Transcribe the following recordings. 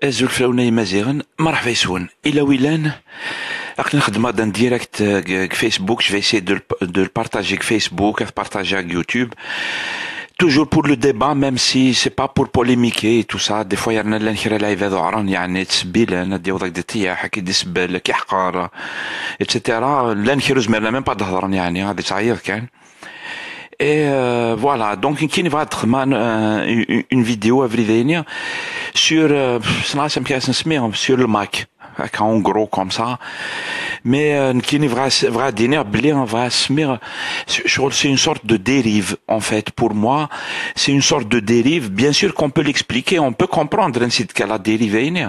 زول ونا مزيغن مرحبا يسون الى ويلان راك نخدم هذا ديريكت فيسبوك. Je vais essayer de le partager avec Facebook, de partager avec YouTube. Toujours pour le débat, même si c'est pas pour polémiquer et tout ça. Des fois يرنا لنخير لايف هذا عران يعني تسبيل نديو داك التياح كي ديسبل كي حقار اتسيتيرا لنخير زمرنا même pas تهضرن يعني هذا تعيط كان. Et voilà, donc qui va être une vidéo à venir sur sur le Mac, en gros comme ça. Mais qui va dire on va c'est une sorte de dérive en fait. Pour moi, c'est une sorte de dérive. Bien sûr qu'on peut l'expliquer, on peut comprendre ainsi que la dérive est née,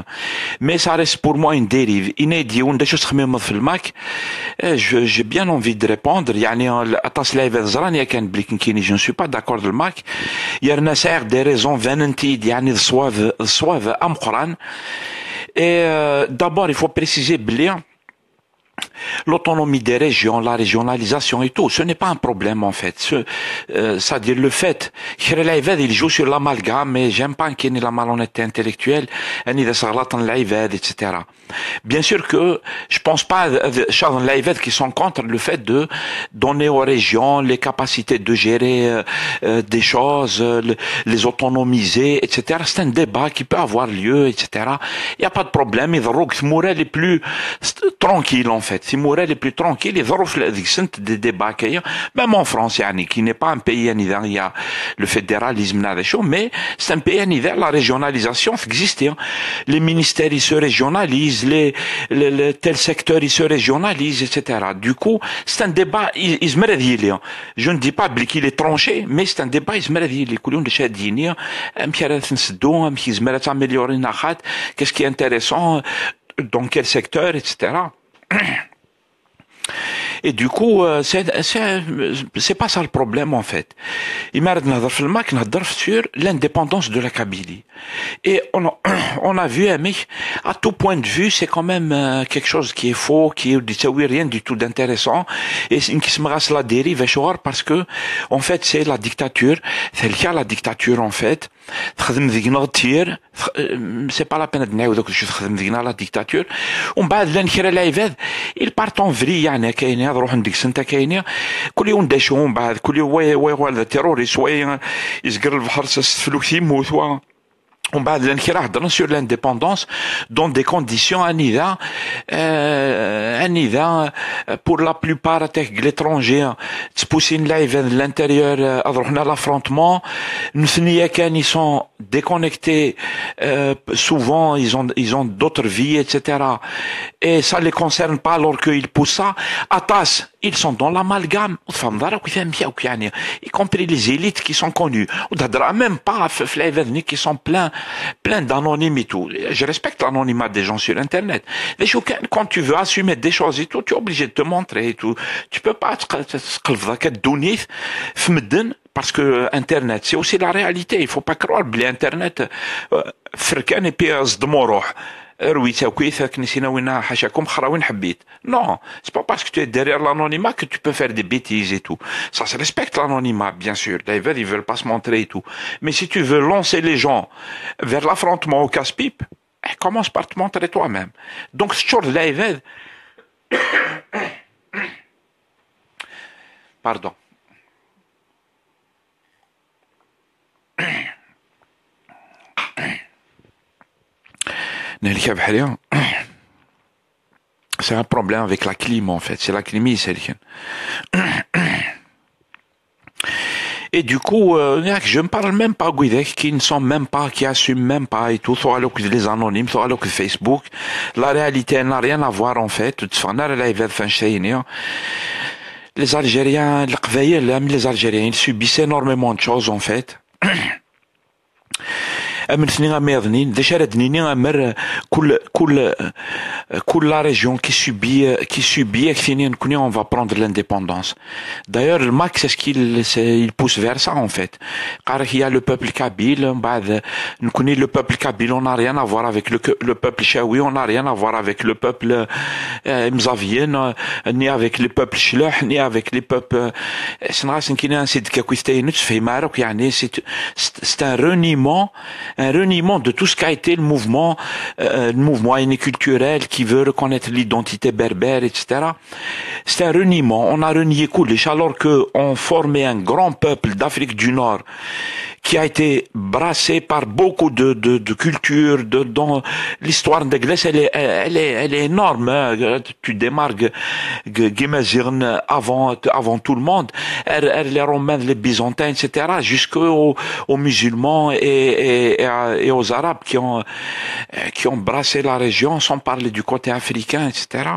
mais ça reste pour moi une dérive. Inédit, on des choses comme في الماك. J'ai bien envie de répondre. يعني أتصل live زراني كان بليكنكيني. Je ne suis pas d'accord de le Mac. Il y a une série de raisons vanantides يعني صواب أم قرآن. Et d'abord, il faut préciser bien l'autonomie des régions, la régionalisation et tout, ce n'est pas un problème en fait. C'est-à-dire le fait qu'il joue sur l'amalgame, mais j'aime pas qu'il y ait la malhonnêteté intellectuelle, etc. Bien sûr que je pense pas qui sont contre le fait de donner aux régions les capacités de gérer des choses, les autonomiser, etc. C'est un débat qui peut avoir lieu, etc. Il n'y a pas de problème. Il est plus tranquille en fait. Si Morel est plus tranquille, il y a des débats même en France, qui n'est pas un pays il y a le fédéralisme, mais c'est un pays la régionalisation existe. Les ministères ils se régionalisent, tel secteur ils se régionalisent, etc. Du coup, c'est un débat je ne dis pas qu'il est tranché, mais c'est un débat qu'est-ce qui est intéressant, dans quel secteur, etc. Et du coup, c'est pas ça le problème en fait. Il m'a dit sur l'indépendance de la Kabylie. Et on a vu, à tout point de vue, c'est quand même quelque chose qui est faux, qui est rien du tout d'intéressant. Et qui se masse la dérive, parce que, en fait, c'est la dictature. C'est le cas, la dictature, en fait. C'est pas la peine de نعاود la dictature. ومن بعد لنخير العباد ils partent en vrille يعني كاين يروح عندك سنه كاينه كل يوم داشهم بعد كل يوم وي تيروريست وي يسقر البحر فلوك يموت On va dire sur l'indépendance dans des conditions pour la plupart avec l'étranger tu pousses une live de l'intérieur à l'affrontement ils sont déconnectés souvent ils ont d'autres vies etc. Et ça les concerne pas alors qu'ils poussent ça Atas ils sont dans l'amalgame y compris les élites qui sont connues même pas qui sont plein d'anonymes et tout. Je respecte l'anonymat des gens sur Internet. Quand tu veux assumer des choses et tout, tu es obligé de te montrer et tout. Tu peux pas parce que Internet, c'est aussi la réalité. Il faut pas croire que l'Internet, فركان et صدموا non, c'est pas parce que tu es derrière l'anonymat que tu peux faire des bêtises et tout. Ça se respecte l'anonymat, bien sûr. Ils veulent pas se montrer et tout. Mais si tu veux lancer les gens vers l'affrontement au casse-pipe, commence par te montrer toi-même. Donc, c'est toujours Pardon. C'est un problème avec la clim en fait, c'est la clim et du coup je ne parle même pas qui ne sont même pas, qui assument même pas et tout, soit les anonymes, soit le Facebook. La réalité n'a rien à voir en fait. Les Algériens, les Algériens, ils subissent énormément de choses en fait. la région qui subit on va prendre l'indépendance. D'ailleurs le Mac c'est ce qu'il pousse vers ça en fait. Car il y a le peuple kabyle, le peuple kabyle on n'a rien à voir avec le peuple chaoui, on n'a rien à voir avec le peuple mzavien, ni avec les peuples shloh, ni avec les peuples c'est un reniement un reniement de tout ce qu'a été le mouvement culturel qui veut reconnaître l'identité berbère, etc. C'est un reniement. On a renié Koulish alors qu'on formait un grand peuple d'Afrique du Nord qui a été brassé par beaucoup de cultures, dans l'histoire de Grèce, elle est énorme, hein. Tu démarres Guémazirne avant tout le monde, les Romains, les Byzantins, etc., jusqu'aux musulmans et aux Arabes qui ont brassé la région, sans parler du côté africain, etc.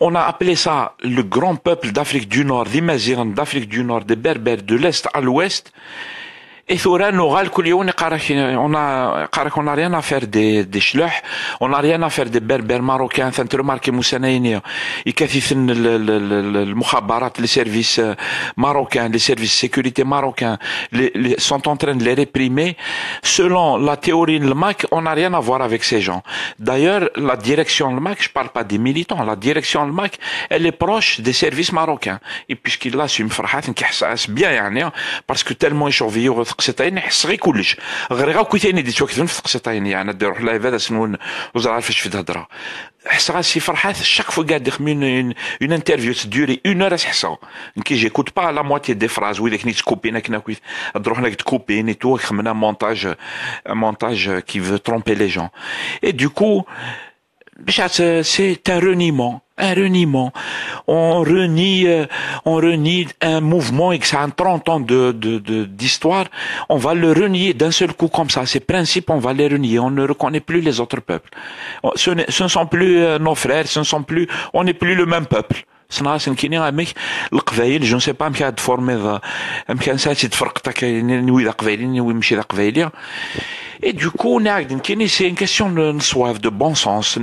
On a appelé ça le grand peuple d'Afrique du Nord, des Maziran d'Afrique du Nord, des Berbères de l'Est à l'Ouest. Et ثورة نغال كل يوم on n'a rien à faire des شلوح, on n'a rien à faire des berbères marocains. انت remarquez موسانينيا يكثف المخابرات, les services marocains, les services de sécurité marocains sont en train de les réprimer. Selon la théorie de l'MAC, on n'a rien à voir avec ces gens. D'ailleurs, la direction de l'MAC, je parle pas des militants, la direction de l'MAC, elle est proche des services marocains. Et puisqu'il l'assume فرحات نكحس bien يعني, parce que tellement échauffé قسطاين يحس غير كلش غير كوي ثاني ديت وقت في قسطاين يعني نروح لايف هذا سنون وزرا فاش في الهضره حس راسي فرحات chaque fois قاعد يخمين une interview تدوري 1 heure حسا كي جيكوت با لا موتي دي فراز وإذا كني تكوبينا كنا كوي تروح لك تكوبين et tout خمنا montage qui veut tromper les gens et du coup c'est un reniement. Un reniement. On renie un mouvement et que ça a 30 ans d'histoire. On va le renier d'un seul coup comme ça. Ces principes, on va les renier. On ne reconnaît plus les autres peuples. Ce ne sont plus nos frères, on n'est plus le même peuple. صناعة كيني عمك القبائل جو سي با مكان تفورمي مكان ساتي تفرقتك نوي ذا قبائلي نوي مشي ذا قبائلي et du coup c'est une question de soif de bon sens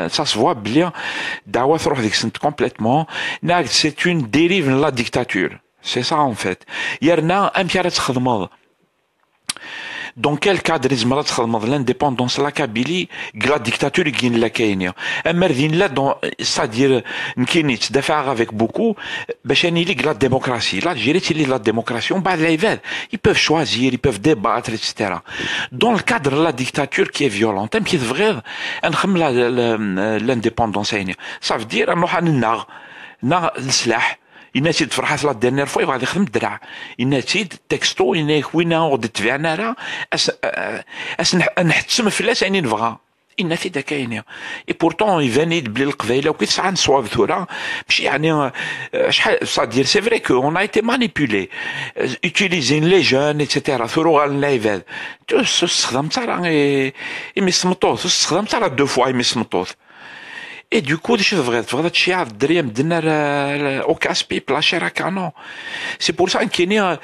ça se voit bien دعوة تروح ديك سنت complètement c'est une dérive de la dictature c'est ça en fait يرنا امكان تخدمض dans quel cadre يزمر تخدمض l'indépendance la Kabylie la dictature qui la كاينه اما ردين لا دون c'est-à-dire نكيني تدافع avec beaucoup باش اني لي la démocratie là جيريتي لي la démocratie بعد العباد ils peuvent choisir ils peuvent débattre etc dans le cadre de la dictature qui est violente كي تبغي نخم l'indépendance يعني ça veut dire انه حننغ السلاح يناتي تفرحات لا ديرنيير فوا يبغى يخدم الدرع يناتي تكستو يناك وين غادي تبعنا راه نحتسم فلاس اني نبغى يناتي دا كاينه اي بورتون يفانيد بلي القبائله وكي تسعى نصواب ثورة ماشي يعني شحال صادير سي فري كو اون ايتي مانيبيولي يوتيليزين لي جون ايتترا ثورو غاللايفاد تستخدم تاع راه يمسمطوط تستخدم تاع دو فوا يمسمطوط Et du coup, je devrais dire, au casse-pipe, la chair à canon. C'est pour ça qu'il y a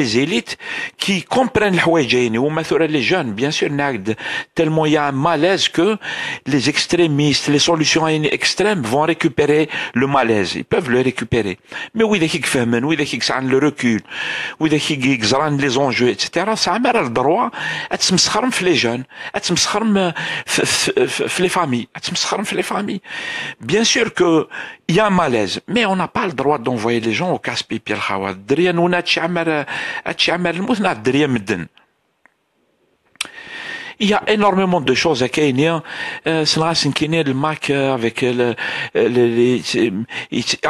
les élites qui comprennent le Houéjaïni, ou les jeunes, bien sûr, tellement il y a un malaise que les extrémistes, les solutions extrêmes vont récupérer le malaise. Ils peuvent le récupérer. Mais oui, dès qu'ils font, oui, dès qu'ils ont le recul, oui, dès qu'ils ont les enjeux, etc., ça a le droit à se mettre les jeunes, à se mettre les familles, à se mettre les familles. Bien sûr que il y a un malaise, mais on n'a pas le droit d'envoyer les gens au casse-pipe. Il y a énormément de choses à Kenya. Le MAC avec les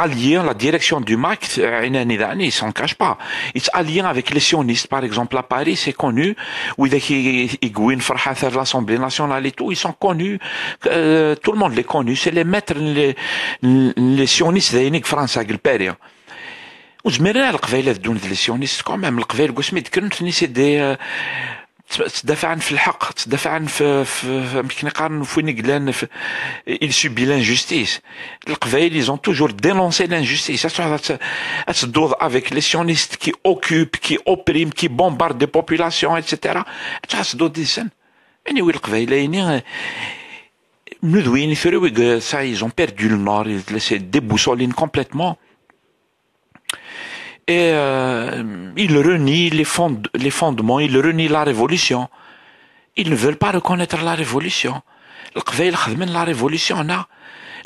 alliés, la direction du MAC, ils s'en cachent pas. Ils sont alliés avec les sionistes, par exemple à Paris, c'est connu. Où ils Farhat l'Assemblée nationale et tout, ils sont connus. Tout le monde les connaît. C'est les maîtres, les sionistes de France à Gilperia. وزميرنا القبائل دون les sionistes quand même القبائل قسمت كنت نسي دي تدافع عن في الحق تدافع عن في نقارن فين قلان il subit l'injustice القبائل ils ont toujours dénoncé l'injustice تدوض avec les sionistes qui occupent qui oppriment qui bombardent des populations etc تدوض دي سن anyway القبائل يعني مدوين يثروا ça ils ont perdu le nord ils laissé déboussolés complètement et ils renient les fondements, ils renient la révolution. Ils ne veulent pas reconnaître la révolution. Les Qbaïl khadmen la révolution là.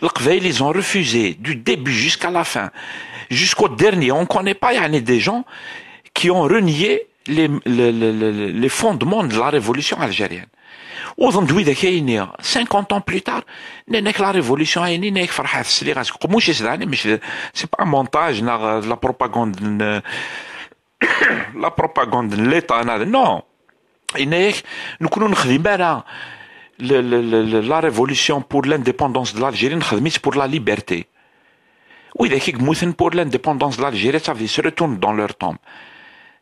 Les Qbaïl ils ont refusé du début jusqu'à la fin, jusqu'au dernier. On ne connaît pas, il y a des gens qui ont renié les fondements de la révolution algérienne. وظن دويدا كاينين 50 ans plus tard ناك لا ريفولوسيون عيني ناك فرحة في السلي غاسكو مش يسدعني مش سي با مونتاج لا بروباغوند لا بروباغوند ليطا هذا نو إناك نكونوا نخدم على la révolution pour l'indépendance de l'Algérie نخدميت pour la liberté وإذا كي موثن pour l'indépendance de l'Algérie صافي se retournent dans leur tombe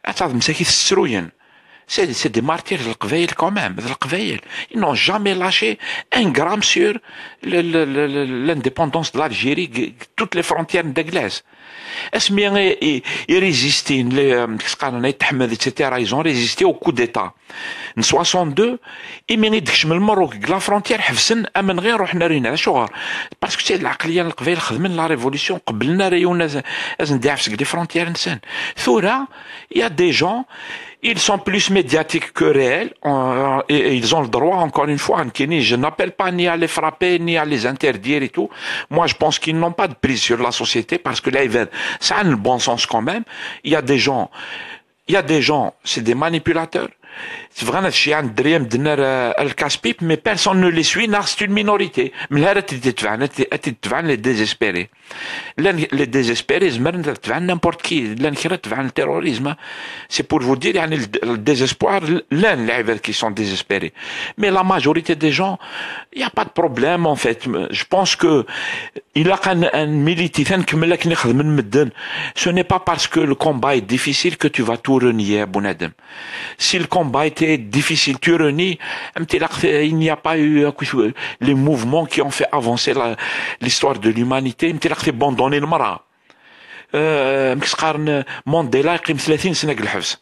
تعرف مساكين السروين c'est des martyrs القبايل quand même القبايل ils n'ont jamais lâché un gramme sur l'indépendance de l'Algérie toutes les frontières d'Anglaise اسمي يريزيستين لي كسقالنا يتحمد etc ils ont résisté au coup d'état en 62 مي يدكش من المروك لا فرونتيير حفسن امن غير روحنا رينا شو باسكو تي العقليه القبائل خدمن لا ريفولوسيون قبلنا ريونا از ندعفس لي فرونتيير انسان ثورة يا دي جون ils sont plus médiatiques que réels et ils ont le droit encore une fois je n'appelle pas ni à les frapper ni à les interdire et tout moi je pense qu'ils n'ont pas de prise sur la société parce que là ça a le bon sens quand même il y a des gens c'est des manipulateurs c'est vrai هادشي عند الدراري مدنا الكاسبيب mais personne ne les suit c'est une minorité من هذا تتبعنا les désespérés les désespérés زمرنا تتبعنا n'importe qui لان كرا تتبعنا التيروريزم c'est pour vous dire يعني le désespoir لان العباد qui sont désespérés mais la majorité des gens il y a pas de problème en fait je pense que il a un militaire تنكمل لك نخدم من مدن ce n'est pas parce que le combat est difficile que tu vas tout renier بنادم si le combat était difficile tu renies il n'y a pas eu les mouvements qui ont fait avancer l'histoire de l'humanité abandonner المرأة مكسقارن مونديلا يقيم 30 سنة الحبس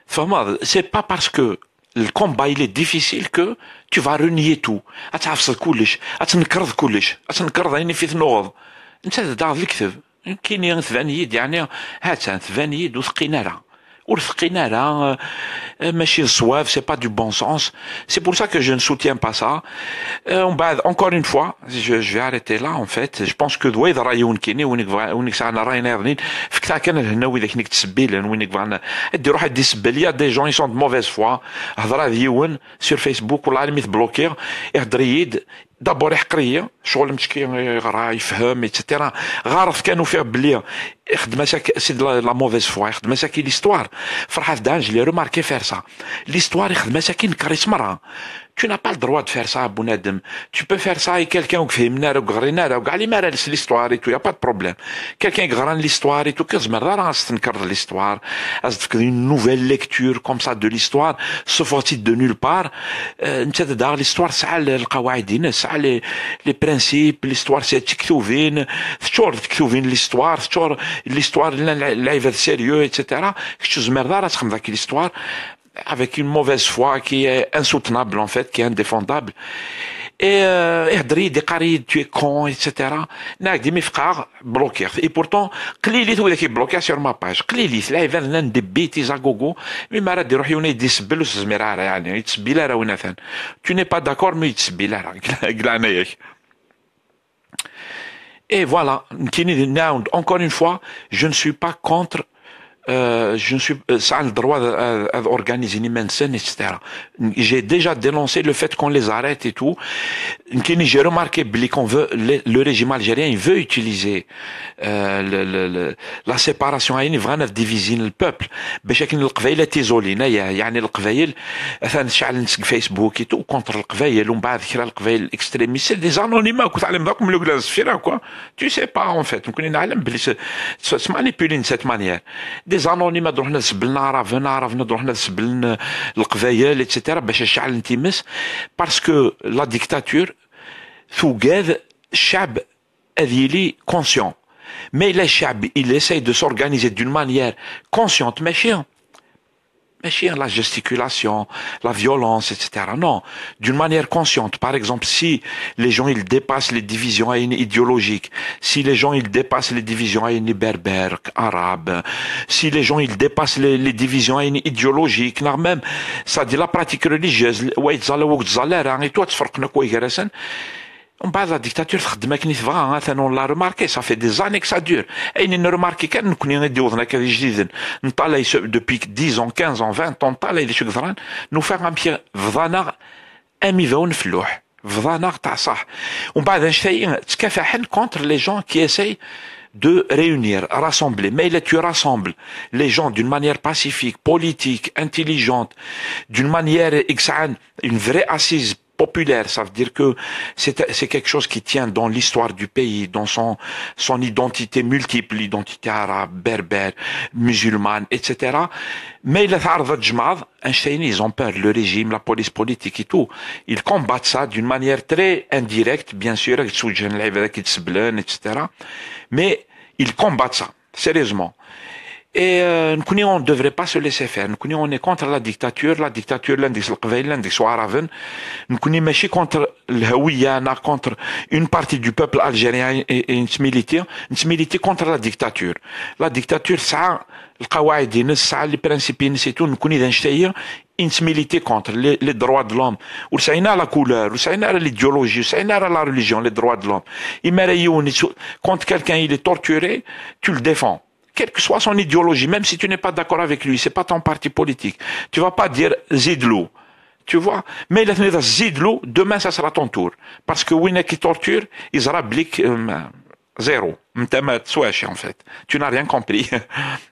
فما c'est pas parce que le combat il est difficile que tu vas renier tout أتعفصل كلش أتنكرض كلش أتنكرض عيني في ثنوغض انت تدعض الكذب كاين ثفانيد يعني هات ثفانيد وثقينا لها ورثقينا لها ماشي صواب c'est pas du bon sens c'est pour ça que je ne soutiens pas ça encore une fois je vais arrêter là en fait je pense que دويد رايون كيني وينك ساعنا راينا يظنين فكتا كان هنا ويداك نيك تسبيل وينك بغانا ادي روح دي سباليا دي جون يسون دو موفيز فوا هضره ديون سور فيسبوك ولا على ميث بلوكير يهضر يد دابور حقريه شغل مشكي يقرا يفهم ايتترا غارف كانوا فيه بلي خدمه سي لا موفيز فوا خدمه ساكي ليستوار فرحه دانج لي روماركي فير سا ليستوار خدمه ساكي كريس مره tu n'as pas le droit de faire ça بنادم tu peux faire ça et quelqu'un وفهمنا وقرينا وكاع لي مارس l'histoire et tout y a pas de problème quelqu'un قران l'histoire et tout كزمر راه تنكر l'histoire une nouvelle lecture comme ça de l'histoire sortie de nulle part انت تدار l'histoire ساعه القواعد ديالنا ساعه les principes l'histoire c'est تكتوفين تكتوفين l'histoire l'histoire l'عيبه sérieux etc كش زمر راه تخدم ذاك l'histoire avec une mauvaise foi qui est insoutenable en fait, qui est indéfendable. Et des caries, tu es con, etc. Nak des mifqar bloqué. Et pourtant, قليلي هو ذاك bloqué sur ma page. قليلي لا يفعل des bêtises à gogo. Mais ما راه يروح يوني يتسبل وسزميرة يعني يتسبيلا راه ونثان. Tu n'es pas d'accord mais يتسبيلا راه قلعنا ياك. Et voilà, encore une fois, je ne suis pas contre je ne suis ça a le droit d'organiser une scène etc. J'ai déjà dénoncé le fait qu'on les arrête et tout. J'ai remarqué qu'on veut le régime algérien il veut utiliser la séparation il veut diviser le peuple باش كاين القبائل تيزولينا يعني القبائل مثلا شعل نسق فيسبوك et tout contre القبائل ومن بعد كرا القبائل اكستريميست des anonymes كنت علم ذاكم لو جلاس فينا quoi tu sais pas en fait ممكن نعلم بلي سمعني بولين cette manière des anonymes نروح نسبلنا عرفنا نروح نسبلنا القبائل etc باش الشعل نتيمس parce que la dictature توجد الشعب اذيلي conscient mais le الشعب il essaye de s'organiser d'une manière consciente ماشي la gesticulation, la violence, etc. Non, d'une manière consciente. Par exemple, si les gens ils dépassent les divisions idéologiques, si les gens ils dépassent les divisions berbères, arabes, si les gens ils dépassent les divisions idéologiques, même ça dit la pratique religieuse, et toi tu ومن بعد لا ديكتاتور تخدم كني تبغى مثلا لا ريماركي صافي دي زاني كسا دور اين نرماركي كان نكوني ندي وضنا كذا جديد نطالع دوبي 10 ans 15 ans 20 ans نطالع لي شو كثران نو فيغ ان بي فضانا امي فاون فلوح فضانا تاع صح ومن بعد نشتي تكافحن كونتر لي جون كي اساي de réunir, rassembler. Mais là, tu rassembles les gens d'une manière pacifique, politique, intelligente, d'une manière une vraie assise populaire. Ça veut dire que c'est quelque chose qui tient dans l'histoire du pays, dans son identité multiple, l'identité arabe, berbère, musulmane, etc. Mais il Einstein, ils ont peur, le régime, la police politique et tout. Ils combattent ça d'une manière très indirecte, bien sûr, etc. Mais ils combattent ça, sérieusement. Et on ne devrait pas se laisser faire. On est contre la dictature, l'index القبائل, l'index وعرفن. Nous ماشي contre الهوية, contre une partie du peuple algérien et نتميليتي contre la dictature. La dictature, ça, القواعد ينس, ça, les principes ينس et tout, نكون إذا نشتهي نتميليتي contre les droits de l'homme. وسعينا la couleur, وسعينا l'idéologie, وسعينا la religion, les droits de l'homme. Quand quelqu'un il est torturé, tu le défends. Quelle que soit son idéologie, même si tu n'es pas d'accord avec lui, c'est pas ton parti politique. Tu vas pas dire zidlou. Tu vois? Mais il a zidlou, demain ça sera ton tour. Parce que Winner qui torture, il sera blic zéro. En fait. Tu n'as rien compris.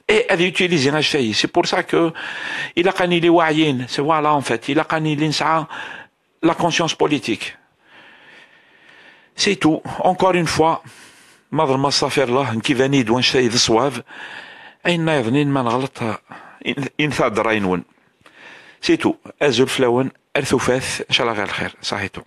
Et elle utilise un chey. C'est pour ça que il a gagné les waïn. C'est voilà en fait. Il a gagné la conscience politique. C'est tout. Encore une fois. ما ما استغفر الله كيف نيد ونشتي ذا صواب اين يظنين ما نغلط ان ثاد راينون سيتو ازول فلاون ارثو فاث ان شاء الله غير الخير صحيتو